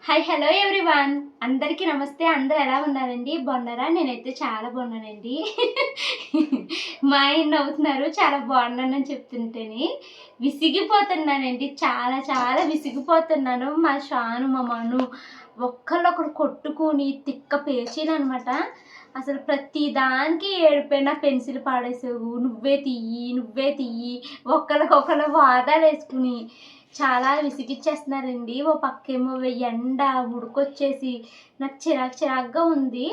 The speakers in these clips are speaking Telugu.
హాయ్ హలో ఎవ్రీవన్, అందరికీ నమస్తే. అందరూ ఎలా ఉన్నారండి? బాగున్నారా? నేనైతే చాలా బాగున్నానండి. మా ఆయన నవ్వుతున్నారు చాలా బాగున్నానని చెప్తుంటేని. విసిగిపోతున్నానండి, చాలా చాలా విసిగిపోతున్నాను. మా షాను మా మను ఒకళ్ళు కొట్టుకుని తిక్క పేచీలు అనమాట. అసలు ప్రతి దానికి ఏడిపోయినా పెన్సిల్ పాడేసావు, నువ్వే తీయి నువ్వే తీయి, ఒకరికొకరు వాదాలు వేసుకుని చాలా విసిగిచ్చేస్తున్నారండి. ఓ పక్కేమో ఎండ ఉడుకొచ్చేసి నాకు చిరాకుగా ఉంది.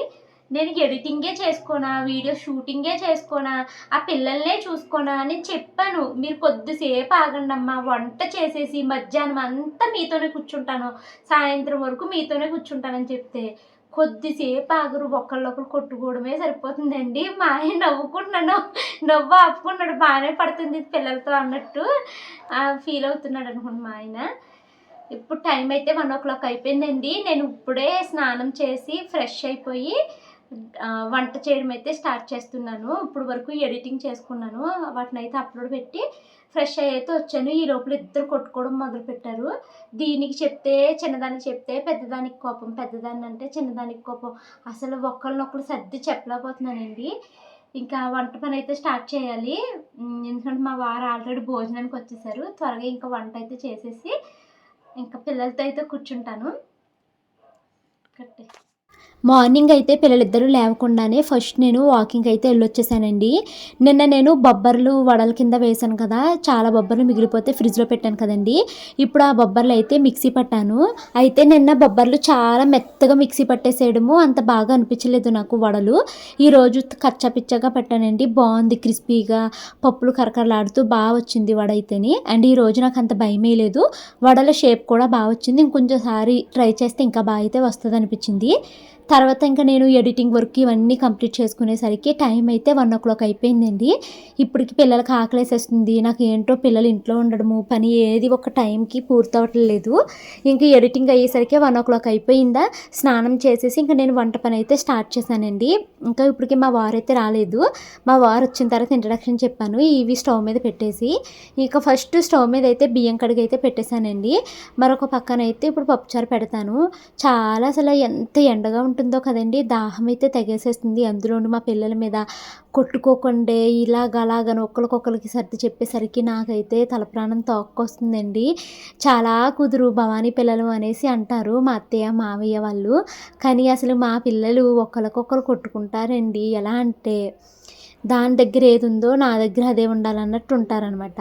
నేను ఎడిటింగే చేసుకోనా, వీడియో షూటింగే చేసుకోనా, ఆ పిల్లల్నే చూసుకోనా అని చెప్పాను. మీరు కొద్దిసేపు ఆగండమ్మా, వంట చేసేసి మధ్యాహ్నం అంతా మీతోనే కూర్చుంటాను, సాయంత్రం వరకు మీతోనే కూర్చుంటానని చెప్తే కొద్దిసేపు ఆగరు, ఒకళ్ళొకరు కొట్టుకోవడమే సరిపోతుందండి. మా ఆయన నవ్వు ఆపుకున్నాడు. బాగానే పడుతుంది పిల్లలతో అన్నట్టు ఫీల్ అవుతున్నాడు అనుకోండి మా ఆయన. ఇప్పుడు టైం అయితే 1:00 అయిపోయిందండి. నేను ఇప్పుడే స్నానం చేసి ఫ్రెష్ అయిపోయి వంట చేయడం అయితే స్టార్ట్ చేస్తున్నాను. ఇప్పుడు వరకు ఎడిటింగ్ చేసుకున్నాను, వాటిని అయితే అప్లోడ్ పెట్టి ఫ్రెష్ అయితే వచ్చాను. ఈ లోపల ఇద్దరు కొట్టుకోవడం మొదలుపెట్టారు. దీనికి చెప్తే చిన్నదానికి చెప్తే పెద్దదానికి కోపం, పెద్దదాన్ని అంటే చిన్నదానికి కోపం. అసలు ఒకళ్ళనొకరు సర్ది చెప్పలేకపోతున్నానండి. ఇంకా వంట పని అయితే స్టార్ట్ చేయాలి. ఎందుకంటే మా వారు ఆల్రెడీ భోజనానికి వచ్చేసారు. త్వరగా ఇంకా వంట అయితే చేసేసి ఇంకా పిల్లలతో అయితే కూర్చుంటాను. కట్టే మార్నింగ్ అయితే పిల్లలిద్దరూ లేవకుండానే ఫస్ట్ నేను వాకింగ్ అయితే వెళ్ళొచ్చేసానండి. నిన్న నేను బొబ్బర్లు వడల కింద వేసాను కదా, చాలా బొబ్బర్లు మిగిలిపోతే ఫ్రిడ్జ్లో పెట్టాను కదండి. ఇప్పుడు ఆ బొబ్బర్లు అయితే మిక్సీ పట్టాను. అయితే నిన్న బొబ్బర్లు చాలా మెత్తగా మిక్సీ పట్టేసేయడము అంత బాగా అనిపించలేదు నాకు వడలు. ఈరోజు కచ్చపిచ్చగా పెట్టానండి, బాగుంది, క్రిస్పీగా పప్పులు కరకరలాడుతూ బాగా వచ్చింది వడ అయితేని. అండ్ ఈరోజు నాకు అంత భయమే లేదు, వడల షేప్ కూడా బాగా వచ్చింది. ఇంకొంచెం సారి ట్రై చేస్తే ఇంకా బాగా అయితే వస్తుంది అనిపించింది. తర్వాత ఇంకా నేను ఎడిటింగ్ వర్క్ ఇవన్నీ కంప్లీట్ చేసుకునేసరికి టైం అయితే 1:00 అయిపోయిందండి. ఇప్పటికి పిల్లలకి ఆకలేసేస్తుంది. నాకు ఏంటో పిల్లలు ఇంట్లో ఉండడము, పని ఏది ఒక టైంకి పూర్తవట్లేదు. ఇంక ఎడిటింగ్ అయ్యేసరికి 1:00 అయిపోయిందా. స్నానం చేసేసి ఇంకా నేను వంట పని అయితే స్టార్ట్ చేశానండి. ఇంకా ఇప్పటికి మా వారు అయితే రాలేదు. మా వారు వచ్చిన తర్వాత ఇంట్రడక్షన్ చెప్పాను. ఇవి స్టవ్ మీద పెట్టేసి ఇంకా ఫస్ట్ స్టవ్ మీద అయితే బియ్యం కడిగి అయితే పెట్టేశానండి. మరొక పక్కన అయితే ఇప్పుడు పప్పుచారు పెడతాను. చాలా అసలు ఎంత ఎండగా ఉంటుందో కదండి, దాహం అయితే తెగేసేస్తుంది. అందులోనూ మా పిల్లల మీద కొట్టుకోకుండే అలాగని ఒకరికొకరికి సర్ది చెప్పేసరికి నాకైతే తలప్రాణం తోక్కొస్తుందండి. చాలా కుదురు భవానీ పిల్లలు అనేసి అంటారు మా అత్తయ్య మావయ్య వాళ్ళు. కానీ అసలు మా పిల్లలు ఒకరికొకరు కొట్టుకుంటారండి. ఎలా అంటే దాని దగ్గర ఏది ఉందో నా దగ్గర అదే ఉండాలన్నట్టు ఉంటారనమాట.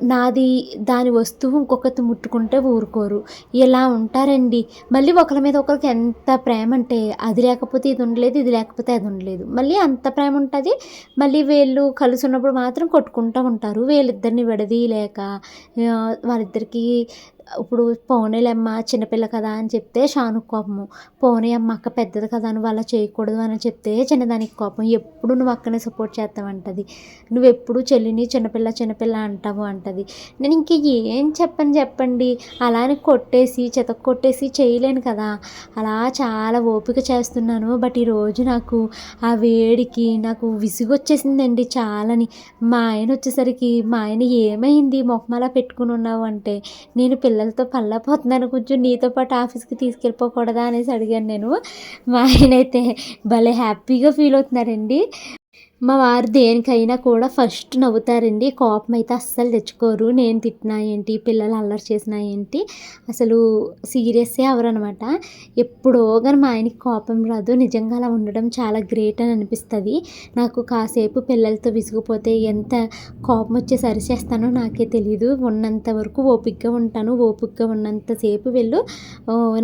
నాది దాని వస్తువు ఇంకొకటి ముట్టుకుంటే ఊరుకోరు, ఇలా ఉంటారండి. మళ్ళీ ఒకరి మీద ఒకరికి ఎంత ప్రేమ అంటే అది లేకపోతే ఇది ఉండలేదు, ఇది లేకపోతే అది ఉండలేదు, మళ్ళీ అంత ప్రేమ ఉంటుంది. మళ్ళీ వీళ్ళు కలిసి ఉన్నప్పుడు మాత్రం కొట్టుకుంటూ ఉంటారు. వీళ్ళిద్దరిని విడదీయలేక వాళ్ళిద్దరికీ ఇప్పుడు పోనీలమ్మ చిన్నపిల్ల కదా అని చెప్తే షానుకు కోపము, పోనీ అమ్మ అక్క పెద్దది కదా అని వాళ్ళ చేయకూడదు అని చెప్తే చిన్నదానికి కోపం. ఎప్పుడు నువ్వు అక్కనే సపోర్ట్ చేస్తావంటది, నువ్వు ఎప్పుడు చెల్లిని చిన్నపిల్ల అంటావు అంటది. నేను ఇంక ఏం చెప్పండి. అలానే కొట్టేసి కొట్టేసి చేయలేను కదా, అలా చాలా ఓపిక చేస్తున్నాను. బట్ ఈరోజు నాకు ఆ వేడికి నాకు విసుగొచ్చేసిందండి చాలని. మా ఆయన వచ్చేసరికి మా ఆయన ఏమైంది మొహమలా పెట్టుకుని ఉన్నావు అంటే, నేను పిల్లలతో పళ్ళపోతున్నాను, కొంచెం నీతో పాటు ఆఫీస్కి తీసుకెళ్ళిపోకూడదా అనేసి అడిగాను నేను. మా ఆయన అయితే భలే హ్యాపీగా ఫీల్ అవుతున్నారండి. మా వారు దేనికైనా కూడా ఫస్ట్ నవ్వుతారండి, కోపం అయితే అస్సలు తెచ్చుకోరు. నేను తిట్టినా ఏంటి, పిల్లలు అల్లరి చేసినా ఏంటి, అసలు సీరియస్సే అవ్వరనమాట. ఎప్పుడో కానీ మా ఆయనకి కోపం రాదు. నిజంగా అలా ఉండడం చాలా గ్రేట్ అని అనిపిస్తుంది నాకు. కాసేపు పిల్లలతో విసిగిపోతే ఎంత కోపం వచ్చి సరిచేస్తానో నాకే తెలియదు. ఉన్నంత వరకు ఓపికగా ఉంటాను. ఓపికగా ఉన్నంతసేపు వీళ్ళు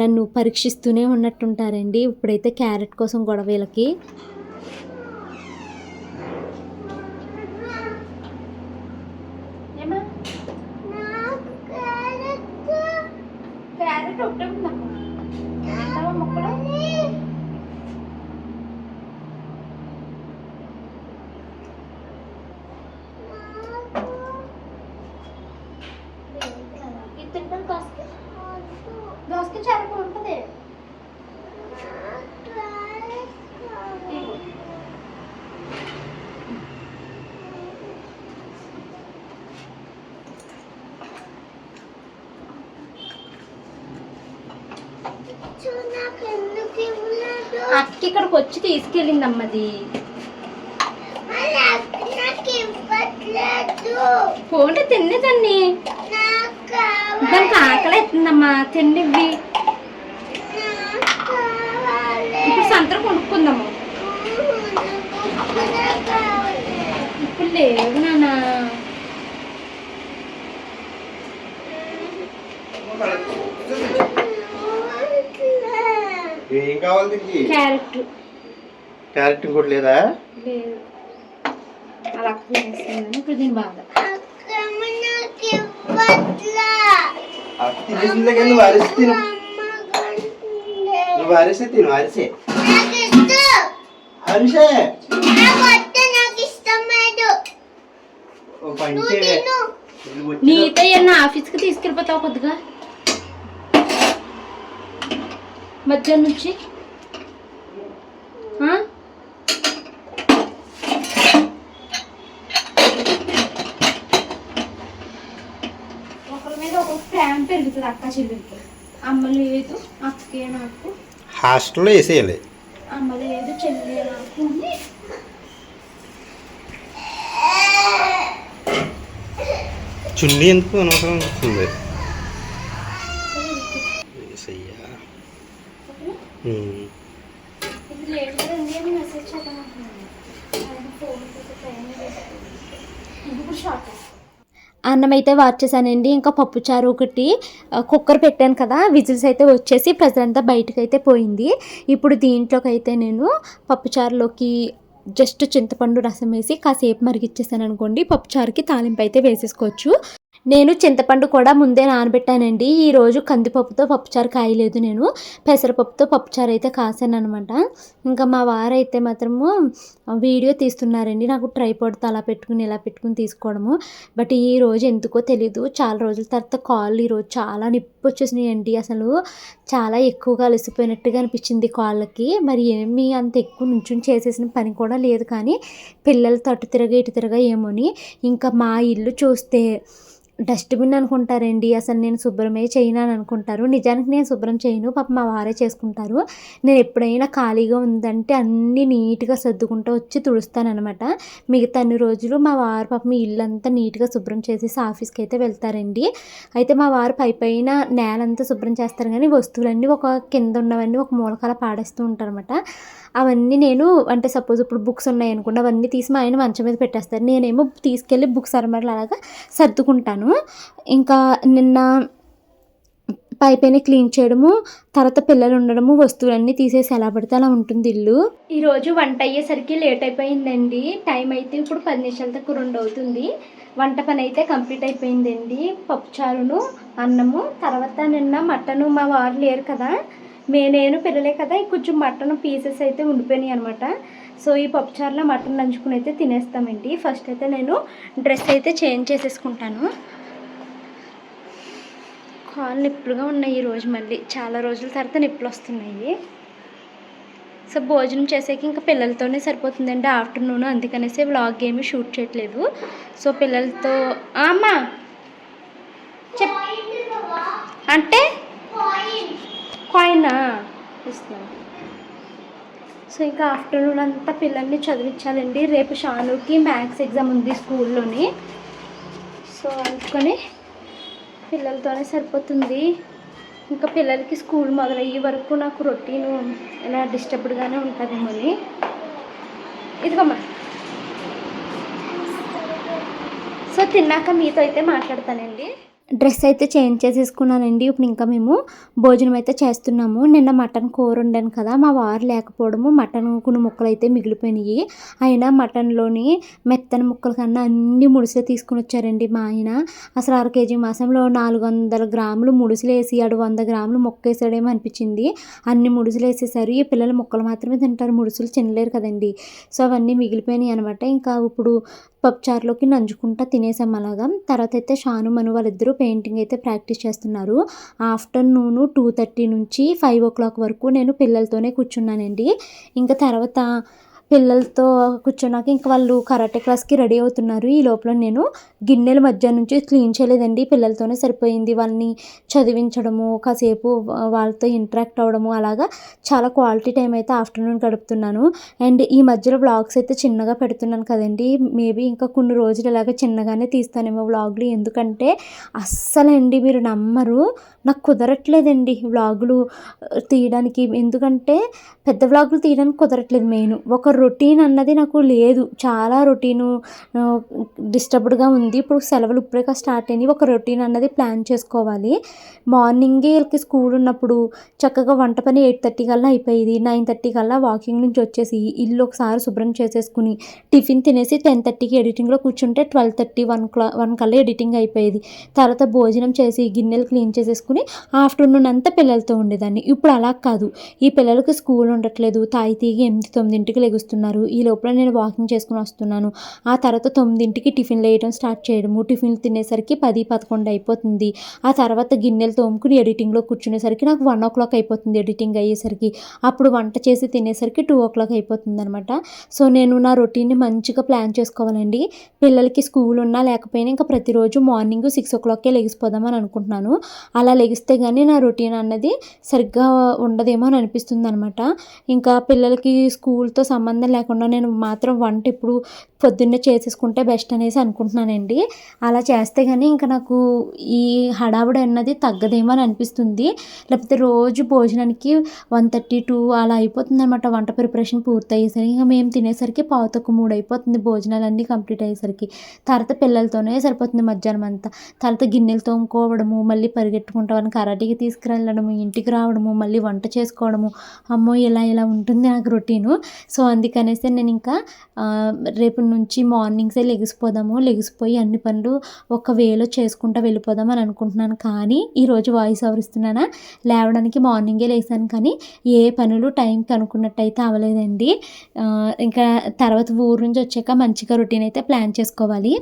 నన్ను పరీక్షిస్తూనే ఉన్నట్టుంటారండి. ఇప్పుడైతే క్యారెట్ కోసం గొడవ వీళ్ళకి. క్యారెట్ ఒకటే ఉందమ్మా మొక్కలు. ఇది తింటాను దోసకి చాలా బాగుంటుంది. అక్క ఇక్కడికి వచ్చి తీసుకెళ్ళింది అమ్మది. పోండి తినేదాన్ని, దానికి ఆకలి అవుతుందమ్మా, తిండివి. ఇప్పుడు సంతరం కొనుక్కుందాము. ఇప్పుడు లేవు నాన్న. ఏం కావాలి దీనికి? క్యారెట్. క్యారెట్ ఇంకోటి లేదా? లేదు, అలా ఇప్పుడు దీని బాగా తినేసిందే కానీ నువ్వు అరిసి తిను. నువ్వు అరిసే తిను, అరిసే అరిసే. నీతో ఏమన్నా ఆఫీస్కి తీసుకెళ్ళిపోతావు కొద్దిగా మధ్యాహ్నం నుంచి. ఒకరి మీద ఒక ప్రేమ పెరుగుతుంది అక్క చెల్లెలకి. అమ్మ లేదు, అక్కే నాకు. హాస్టల్లో వేసేయాలి. అమ్మ లేదు, చెల్లి నాకు. చున్నీ ఎందుకు అనవసరం వస్తుంది. అన్నం అయితే వార్చేసానండి. ఇంకా పప్పుచారు ఒకటి కుక్కర్ పెట్టాను కదా, విజిల్స్ అయితే వచ్చేసి ప్రజలంతా బయటకు అయితే పోయింది. ఇప్పుడు దీంట్లోకి అయితే నేను పప్పుచారులోకి జస్ట్ చింతపండు రసం వేసి కాసేపు మరిగిచ్చేసాను అనుకోండి, పప్పుచారుకి తాలింపు అయితే వేసేసుకోవచ్చు. నేను చింతపండు కూడా ముందే నానబెట్టానండి. ఈరోజు కందిపప్పుతో పప్పుచారు కాయలేదు, నేను పెసరపప్పుతో పప్పుచారు అయితే కాసాను అనమాట. ఇంకా మా వారైతే మాత్రము వీడియో తీస్తున్నారండి, నాకు ట్రైపాడ్తో అలా పెట్టుకుని ఇలా పెట్టుకుని తీసుకోవడము. బట్ ఈరోజు ఎందుకో తెలీదు, చాలా రోజుల తర్వాత కాళ్ళు ఈరోజు చాలా నొప్పి వచ్చేసినాయండి. అసలు చాలా ఎక్కువగా అలసిపోయినట్టుగా అనిపించింది కాళ్ళకి. మరి ఏమి అంత ఎక్కువ నుంచుని చేసేసిన పని కూడా లేదు, కానీ పిల్లలతో అటు తిరగా ఇటు తిరగా ఏమోని. ఇంకా మా ఇల్లు చూస్తే డస్ట్బిన్ అనుకుంటారండి, అసలు నేను శుభ్రమే చేయను అని అనుకుంటారు. నిజానికి నేను శుభ్రం చేయను, పాప మా వారే చేసుకుంటారు. నేను ఎప్పుడైనా ఖాళీగా ఉందంటే అన్నీ నీట్గా సర్దుకుంటూ వచ్చి తుడుస్తానమాట. మిగతా అన్ని రోజులు మా వారు పాపం ఇల్లంతా నీట్గా శుభ్రం చేసేసి ఆఫీస్కి అయితే వెళ్తారండి. అయితే మా వారు పైన నేలంతా శుభ్రం చేస్తారు, కానీ వస్తువులన్నీ ఒక కింద ఉన్నవన్నీ ఒక మూలకాల పాడేస్తూ ఉంటారన్నమాట. అవన్నీ నేను అంటే సపోజ్ ఇప్పుడు బుక్స్ ఉన్నాయి అనుకోండి, అవన్నీ తీసి మా ఆయన మంచం మీద పెట్టేస్తారు, నేనేమో తీసుకెళ్ళి బుక్స్ అరమరలు అలాగా సర్దుకుంటాను. ఇంకా నిన్న పైన క్లీన్ చేయడము, తర్వాత పిల్లలు ఉండడము, వస్తువులన్నీ తీసేసి ఎలా పడితే అలా ఉంటుంది ఇల్లు. ఈరోజు వంట అయ్యేసరికి లేట్ అయిపోయిందండి. టైం అయితే ఇప్పుడు 10 నిమిషాల తక్కువ 2 అవుతుంది. వంట పని అయితే కంప్లీట్ అయిపోయిందండి. పప్పుచారును అన్నము, తర్వాత నిన్న మటను మా వారు లేరు కదా, నేను పిల్లలే కదా, కొంచెం మటన్ పీసెస్ అయితే ఉండిపోయినాయి అనమాట. సో ఈ పప్పుచారులో మటన్ నంచుకుని అయితే తినేస్తామండి. ఫస్ట్ అయితే నేను డ్రెస్ అయితే చేంజ్ చేసేసుకుంటాను. కాళ్ళు నిప్పులుగా ఉన్నాయి ఈరోజు, మళ్ళీ చాలా రోజుల తర్వాత నిప్పులు వస్తున్నాయి. సో భోజనం చేసేకి ఇంకా పిల్లలతోనే సరిపోతుందండి ఆఫ్టర్నూన్, అందుకనేసి వ్లాగ్ ఏమీ షూట్ చేయట్లేదు. సో పిల్లలతో అమ్మా అంటే కాయినా ఇస్తున్నాను. సో ఇంకా ఆఫ్టర్నూన్ అంతా పిల్లల్ని చదివించాలండి. రేపు షానుకి మ్యాథ్స్ ఎగ్జామ్ ఉంది స్కూల్లోని. సో అందుకని పిల్లలతోనే సరిపోతుంది. ఇంకా పిల్లలకి స్కూల్ మొదలయ్యే వరకు నాకు రొటీను ఇలా డిస్టర్బ్డ్గానే ఉంటుందేమో అని. ఇదిగమ్మా. సో తిన్నాక మీతో అయితే మాట్లాడతానండి. డ్రెస్ అయితే చేంజ్ చేసేసుకున్నానండి. ఇప్పుడు ఇంకా మేము భోజనం అయితే చేస్తున్నాము. నిన్న మటన్ కూర వండాను కదా, మా వారు లేకపోవడము మటన్ కొన్ని ముక్కలు అయితే మిగిలిపోయినాయి. అయినా మటన్లోని మెత్తని ముక్కల కన్నా అన్ని ముడిసే తీసుకుని వచ్చారండి మా ఆయన. అసలు 1/2 కేజీ మాసంలో 400 గ్రాములు ముడుసులు వేసి 100 గ్రాములు ముక్క వేసాడేమో అనిపించింది. అన్ని ముడుసులు వేసేసారు. ఈ పిల్లలు ముక్కలు మాత్రమే తింటారు, ముడుసులు తినలేరు కదండి. సో అవన్నీ మిగిలిపోయినాయి అనమాట. ఇంకా ఇప్పుడు పప్పుచారులోకి నంచుకుంటా తినేసాం అలాగా. తర్వాత అయితే షాను మను వాళ్ళిద్దరూ పెయింటింగ్ అయితే ప్రాక్టీస్ చేస్తున్నారు. ఆఫ్టర్నూన్ 2:30 నుంచి 5 o'clock వరకు నేను పిల్లలతోనే కూర్చున్నానండి. ఇంకా తర్వాత పిల్లలతో కూర్చున్నాక ఇంక వాళ్ళు కరాటే క్లాస్కి రెడీ అవుతున్నారు. ఈ లోపల నేను గిన్నెలు మధ్య నుంచి క్లీన్ చేయలేదండి. పిల్లలతోనే సరిపోయింది. వాళ్ళని చదివించడము, కాసేపు వాళ్ళతో ఇంటరాక్ట్ అవ్వడము, అలాగా చాలా క్వాలిటీ టైం అయితే ఆఫ్టర్నూన్ గడుపుతున్నాను. అండ్ ఈ మధ్యలో వ్లాగ్స్ అయితే చిన్నగా పెడుతున్నాను కదండి. మేబీ ఇంకా కొన్ని రోజులు ఇలాగ చిన్నగానే తీస్తానేమో వ్లాగులు. ఎందుకంటే అస్సలండి మీరు నమ్మరు, నాకు కుదరట్లేదండి వ్లాగులు తీయడానికి. ఎందుకంటే పెద్ద వ్లాగులు తీయడానికి కుదరట్లేదు. మెయిన్ ఒక రొటీన్ అన్నది నాకు లేదు. చాలా రొటీను డిస్టర్బ్డ్గా ఉంది. ఇప్పుడు సెలవులు ఇప్పుడే స్టార్ట్ అయినాయి. ఒక రొటీన్ అన్నది ప్లాన్ చేసుకోవాలి. మార్నింగే వీళ్ళకి స్కూల్ ఉన్నప్పుడు చక్కగా వంట పని 8:30 కల్లా అయిపోయేది. 9:30 కల్లా వాకింగ్ నుంచి వచ్చేసి ఇల్లు ఒకసారి శుభ్రం చేసేసుకుని టిఫిన్ తినేసి 10:30కి ఎడిటింగ్లో కూర్చుంటే 12:30, 1 కల్లా ఎడిటింగ్ అయిపోయేది. తర్వాత భోజనం చేసి గిన్నెలు క్లీన్ చేసేసుకుని ఆఫ్టర్నూన్ అంతా పిల్లలతో ఉండేదాన్ని. ఇప్పుడు అలా కాదు. ఈ పిల్లలకి స్కూల్ ఉండట్లేదు. తాయితీగి 8-9కి లెగుస్తున్నారు. ఈ లోపల నేను వాకింగ్ చేసుకుని వస్తున్నాను. ఆ తర్వాత 9కి టిఫిన్లు వేయడం స్టార్ట్ చేయడము. టిఫిన్లు తినేసరికి 10-11 అయిపోతుంది. ఆ తర్వాత గిన్నెలు తోముకుని ఎడిటింగ్లో కూర్చునేసరికి నాకు 1 అయిపోతుంది ఎడిటింగ్ అయ్యేసరికి. అప్పుడు వంట చేసి తినేసరికి 2 అయిపోతుంది అనమాట. సో నేను నా రొటీన్ని మంచిగా ప్లాన్ చేసుకోవాలండి. పిల్లలకి స్కూల్ ఉన్నా లేకపోయినా ఇంకా ప్రతిరోజు మార్నింగ్ 6 లెగిసిపోదామని అనుకుంటున్నాను. అలా లెగిస్తే కానీ నా రొటీన్ అన్నది సరిగ్గా ఉండదేమో అని అనిపిస్తుంది అనమాట. ఇంకా పిల్లలకి స్కూల్తో సంబంధం లేకుండా నేను మాత్రం వంట ఇప్పుడు పొద్దున్నే చేసేసుకుంటే బెస్ట్ అనేసి అనుకుంటున్నానండి. అలా చేస్తే కానీ ఇంకా నాకు ఈ హడావుడి అన్నది తగ్గదేమో అని అనిపిస్తుంది. లేకపోతే రోజు భోజనానికి 1:30 అలా అయిపోతుంది అనమాట. వంట ప్రిపరేషన్ పూర్తి అయ్యేసరికి ఇంకా మేము తినేసరికి 2:45 అయిపోతుంది భోజనాలన్నీ కంప్లీట్ అయ్యేసరికి. తర్వాత పిల్లలతోనే సరిపోతుంది మధ్యాహ్నం అంతా. తర్వాత గిన్నెలు తోముకోవడము, మళ్ళీ పరిగెట్టుకుంటా వాళ్ళని కరాటీకి తీసుకువెళ్ళడము, ఇంటికి రావడము, మళ్ళీ వంట చేసుకోవడము. అమ్మో ఇలా ఉంటుంది నాకు రొటీను. సో అందుకనేసి నేను ఇంకా రేపటి నుంచి మార్నింగ్సే లెగిసిపోయి అన్ని పనులు ఒక వేలో చేసుకుంటూ వెళ్ళిపోదాం అని అనుకుంటున్నాను. కానీ ఈరోజు వాయిస్ ఓవర్ ఇస్తున్నానా, లేవడానికి మార్నింగే లేసాను కానీ ఏ పనులు టైంకి అనుకున్నట్టయితే అవ్వలేదండి. ఇంకా తర్వాత ఊరు నుంచి వచ్చాక మంచిగా రొటీన్ అయితే ప్లాన్ చేసుకోవాలి.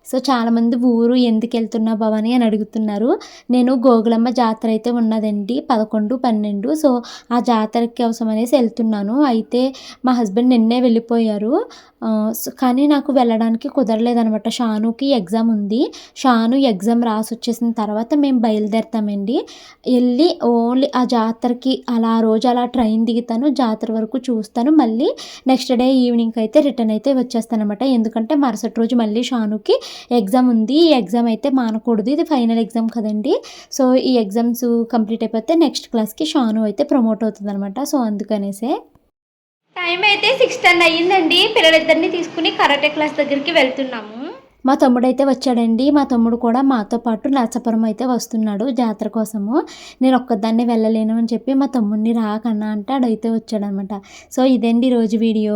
సో చాలామంది ఊరు ఎందుకు వెళ్తున్నావు భవాని అని అడుగుతున్నారు. నేను గోగులమ్మ జాతర అయితే ఉన్నదండి 11, 12. సో ఆ జాతర కోసం అనేసి వెళ్తున్నాను. అయితే మా హస్బెండ్ నిన్నే వెళ్ళిపోయారు. కానీ నాకు వెళ్ళడానికి కుదరలేదనమాట. షానుకి ఎగ్జామ్ ఉంది. షాను ఎగ్జామ్ రాసి వచ్చేసిన తర్వాత మేము బయలుదేరుతామండి. వెళ్ళి ఓన్లీ ఆ జాతరకి అలా రోజు అలా ట్రైన్ దిగుతాను, జాతర వరకు చూస్తాను. మళ్ళీ నెక్స్ట్ డే ఈవినింగ్ అయితే రిటర్న్ అయితే వచ్చేస్తాను అనమాట. ఎందుకంటే మరుసటి రోజు మళ్ళీ షానుకి ఎగ్జామ్ ఉంది. ఈ ఎగ్జామ్ అయితే మానకూడదు, ఇది ఫైనల్ ఎగ్జామ్ కదండి. సో ఈ ఎగ్జామ్స్ కంప్లీట్ అయిపోతే నెక్స్ట్ క్లాస్కి షాను అయితే ప్రమోట్ అవుతుంది అనమాట. సో అందుకనేసే టైం అయితే 6:10 అయ్యిందండి. పిల్లలిద్దరిని తీసుకుని కరాటే క్లాస్ దగ్గరికి వెళ్తున్నాము. మా తమ్ముడు అయితే వచ్చాడండి. మా తమ్ముడు కూడా మాతో పాటు నరసాపురం అయితే వస్తున్నాడు జాతర కోసము. నేను ఒక్కదాన్నే వెళ్ళలేను అని చెప్పి మా తమ్ముడిని రాకన్నా అంటే ఆడైతే వచ్చాడనమాట. సో ఇదండి రోజు వీడియో.